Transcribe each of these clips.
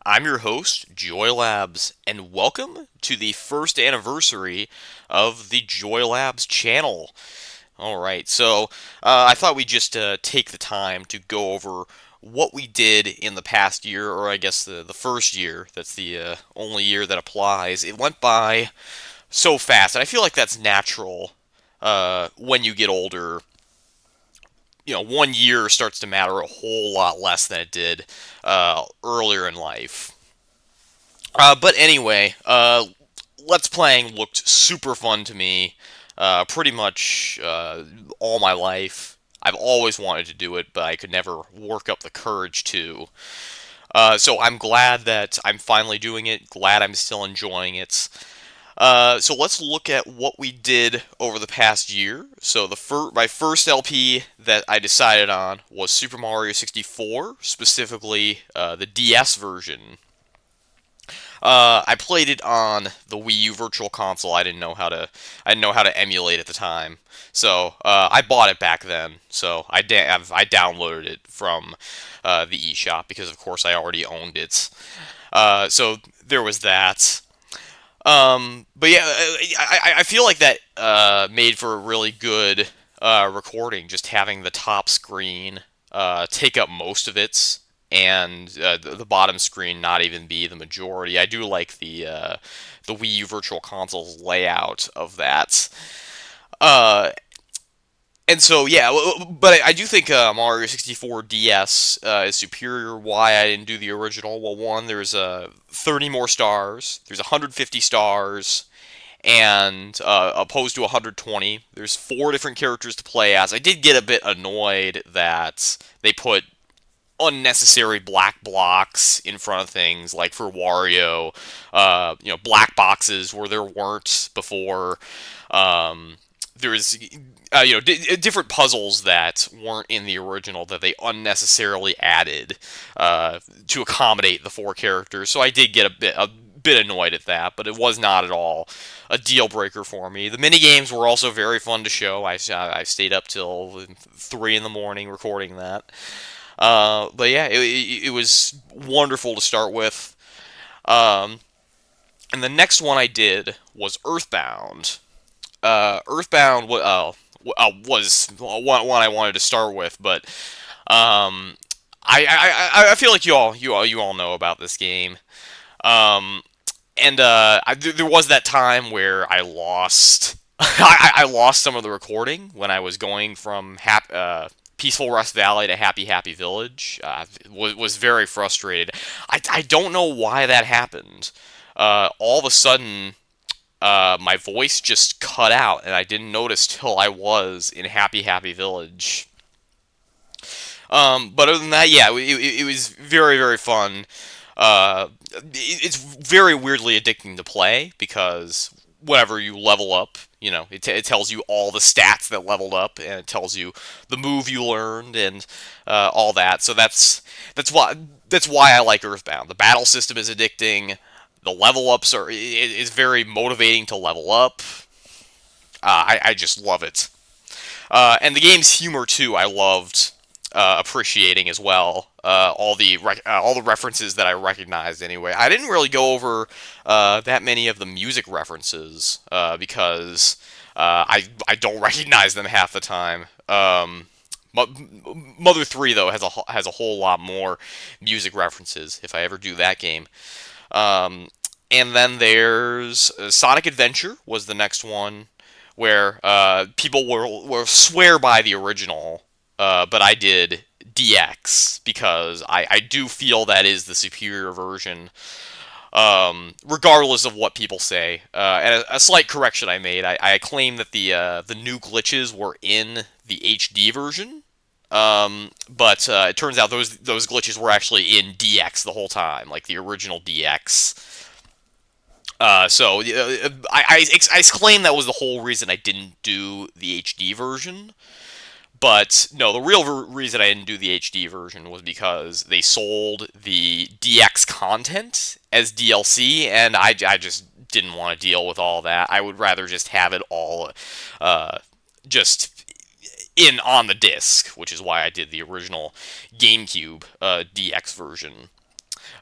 I'm your host, Joy Labs, and welcome to the first anniversary of the Joy Labs channel. All right, so I thought we'd just take the time to go over what we did in the past year, or I guess the first year. That's the only year that applies. It went by so fast, and I feel like that's natural when you get older. One year starts to matter a whole lot less than it did earlier in life. But anyway, Let's Playing looked super fun to me. Pretty much all my life. I've always wanted to do it, but I could never work up the courage to. So I'm glad that I'm finally doing it. Glad I'm still enjoying it. So let's look at what we did over the past year. So my first LP that I decided on was Super Mario 64, specifically the DS version. I played it on the Wii U Virtual Console. I didn't know how to emulate at the time, so I bought it back then. So I downloaded it from the eShop because, of course, I already owned it. So there was that. But yeah, I feel like that made for a really good recording. Just having the top screen take up most of it, and the bottom screen not even be the majority. I do like the Wii U Virtual Console's layout of that. Uh, and so yeah, but I do think Mario 64 DS is superior. Why I didn't do the original? Well, one, there's 30 more stars. There's 150 stars and opposed to 120. There's four different characters to play as. I did get a bit annoyed that they put unnecessary black blocks in front of things, like for Wario, black boxes where there weren't before. There's different puzzles that weren't in the original that they unnecessarily added to accommodate the four characters. So I did get a bit annoyed at that, but it was not at all a deal breaker for me. The mini games were also very fun to show. I stayed up till 3 in the morning recording that. But yeah, it was wonderful to start with. Um, and the next one I did was Earthbound. Earthbound was one I wanted to start with, but um, I feel like you all know about this game. Um, and there was that time where I lost I lost some of the recording when I was going from Peaceful Rest Valley to Happy Happy Village. Was very frustrated. I don't know why that happened. All of a sudden, my voice just cut out, and I didn't notice till I was in Happy Happy Village. But other than that, yeah, it was very, very fun. It's very weirdly addicting to play because whenever you level up, it tells you all the stats that leveled up, and it tells you the move you learned and all that. So that's why that's why I like Earthbound. The battle system is addicting. The level ups is very motivating to level up. I just love it. And the game's humor too, I loved appreciating as well. All the references that I recognized anyway. I didn't really go over that many of the music references because I don't recognize them half the time. Mother 3 though has a whole lot more music references if I ever do that game. Um, and then there's Sonic Adventure was the next one where people will swear by the original, but I did DX because I do feel that is the superior version, regardless of what people say. And a slight correction I made: I claim that the new glitches were in the HD version. But it turns out those glitches were actually in DX the whole time, like the original DX. I claim that was the whole reason I didn't do the HD version. But no, the real reason I didn't do the HD version was because they sold the DX content as DLC, and I just didn't want to deal with all that. I would rather just have it all just in on the disc, which is why I did the original GameCube DX version.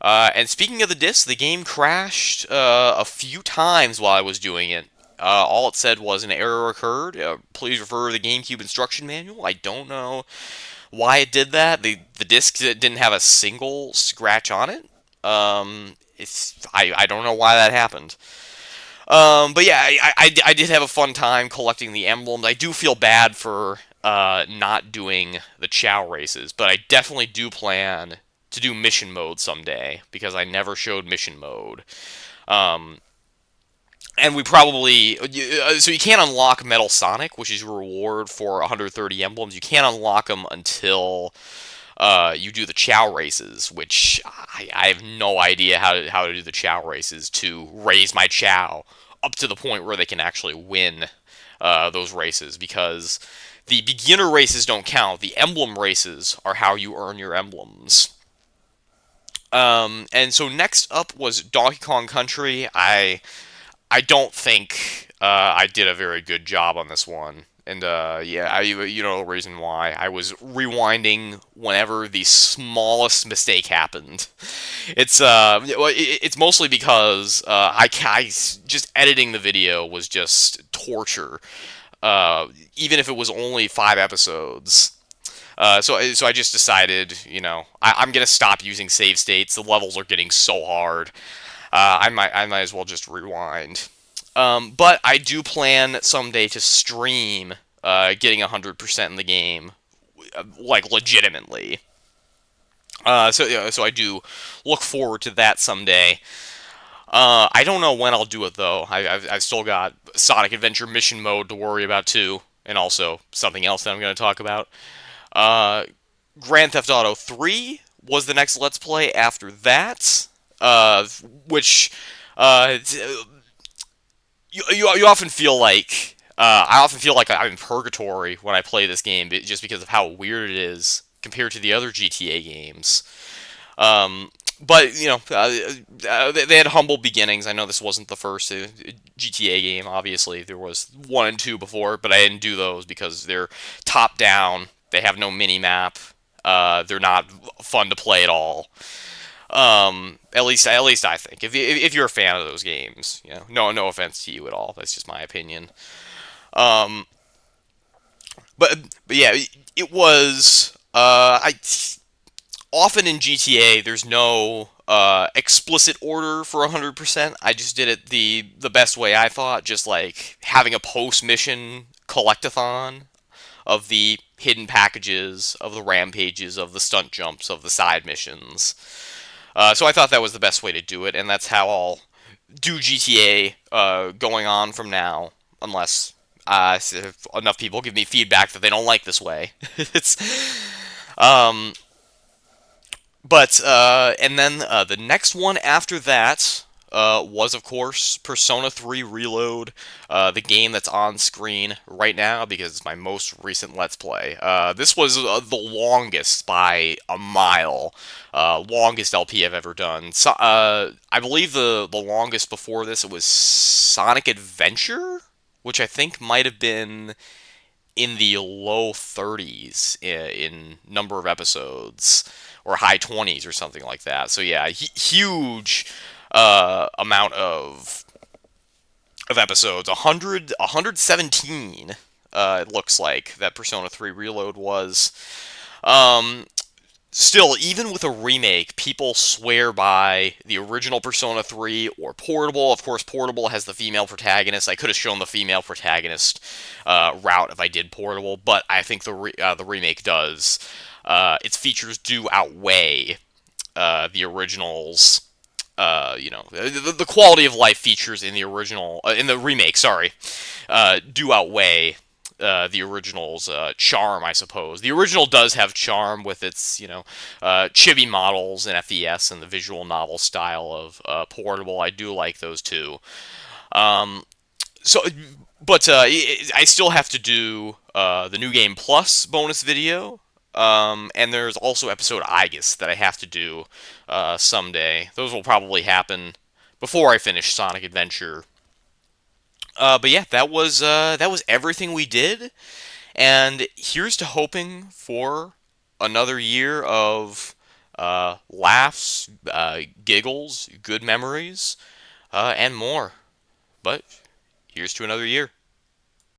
And speaking of the disc, the game crashed a few times while I was doing it. All it said was an error occurred. Please refer to the GameCube instruction manual. I don't know why it did that. The disc didn't have a single scratch on it. I don't know why that happened. But yeah, I did have a fun time collecting the emblems. I do feel bad for not doing the Chow races, but I definitely do plan to do mission mode someday because I never showed mission mode. Um, and we probably so you can't unlock Metal Sonic, which is a reward for 130 emblems. You can't unlock them until you do the Chow races, which I have no idea how to do the Chow races to raise my Chow up to the point where they can actually win those races, because the beginner races don't count. The emblem races are how you earn your emblems. And so next up was Donkey Kong Country. I don't think I did a very good job on this one. And yeah, you know the reason why. I was rewinding whenever the smallest mistake happened. It's mostly because just editing the video was just torture. Even if it was only 5 episodes. So I just decided, I'm gonna stop using save states. The levels are getting so hard. I might as well just rewind. But I do plan someday to stream getting 100% in the game, like legitimately. So I do look forward to that someday. I don't know when I'll do it though. I've still got Sonic Adventure Mission Mode to worry about too, and also something else that I'm going to talk about. Uh, Grand Theft Auto 3 was the next Let's Play after that, which you often feel like I often feel like I'm in purgatory when I play this game, just because of how weird it is compared to the other GTA games. Um, but they had humble beginnings. I know this wasn't the first GTA game. Obviously, there was 1 and 2 before, but I didn't do those because they're top down. They have no mini map. They're not fun to play at all. At least I think. If you're a fan of those games, no offense to you at all. That's just my opinion. Um, but yeah, it was. I often in GTA there's no explicit order for 100%. I just did it the best way I thought, just like having a post mission collectathon of the hidden packages, of the rampages, of the stunt jumps, of the side missions. So I thought that was the best way to do it, and that's how I'll do GTA going on from now, unless if enough people give me feedback that they don't like this way. it's um, but and then the next one after that was, of course, Persona 3 Reload, the game that's on screen right now because it's my most recent Let's Play. This was the longest by a mile, longest LP I've ever done. So, I believe the longest before this it was Sonic Adventure, which I think might have been in the low 30s in number of episodes, or high 20s or something like that. So yeah, huge amount of episodes. 117 it looks like that Persona 3 Reload was. Um, Still, even with a remake, people swear by the original Persona 3 or Portable. Of course, Portable has the female protagonist. I could have shown the female protagonist route if I did Portable, but I think the remake does. Its features do outweigh the original's. The quality of life features in the original, in the remake, sorry, do outweigh the original's charm, I suppose. The original does have charm with its, chibi models and FES and the visual novel style of Portable. I do like those too. Um, so, but I still have to do the New Game Plus bonus video. And there's also episode Igus that I have to do someday. Those will probably happen before I finish Sonic Adventure. But yeah, that was everything we did. And here's to hoping for another year of laughs, giggles, good memories, and more. But here's to another year.